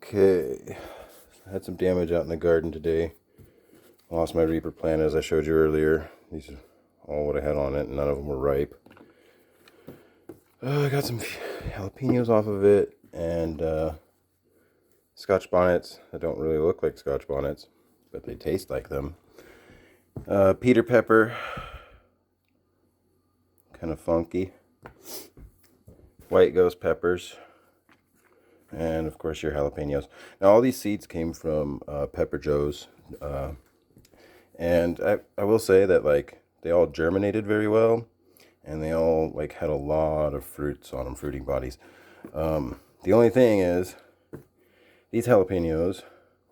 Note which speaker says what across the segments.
Speaker 1: Okay, I had some damage out in the garden today. Lost my reaper plant as I showed you earlier. These are all what I had on it, and none of them were ripe. I got some jalapenos off of it, and scotch bonnets that don't really look like scotch bonnets, but they taste like them. Peter pepper, kind of funky. White ghost peppers. And of course your jalapenos. Now all these seeds came from Pepper Joe's, and I will say that like they all germinated very well, and they all like had a lot of fruits on them, fruiting bodies. The only thing is these jalapenos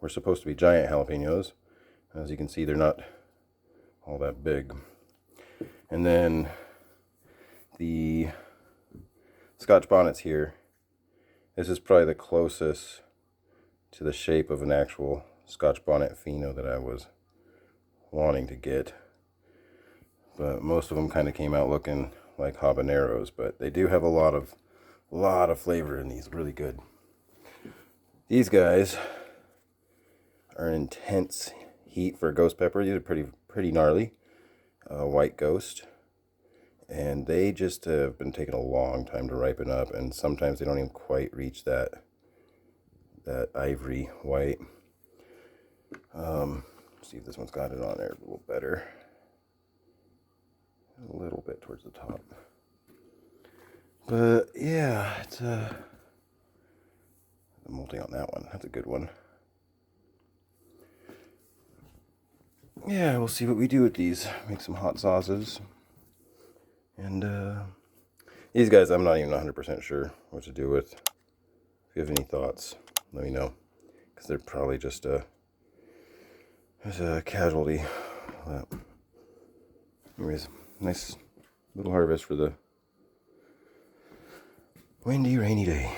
Speaker 1: were supposed to be giant jalapenos. As you can see, they're not all that big. And then the scotch bonnets here. This is probably the closest to the shape of an actual scotch bonnet pheno that I was wanting to get. But most of them kind of came out looking like habaneros, but they do have a lot of flavor in these, really good. These guys are an intense heat for a ghost pepper. These are pretty gnarly, white ghost. And they just have been taking a long time to ripen up, and sometimes they don't even quite reach that ivory white. See if this one's got it on there a little better. A little bit towards the top. But yeah, it's the molting on that one. That's a good one. Yeah, we'll see what we do with these. Make some hot sauces. And these guys, I'm not even 100% sure what to do with. If you have any thoughts, let me know. Because they're probably just a casualty. But anyways, nice little harvest for the windy, rainy day.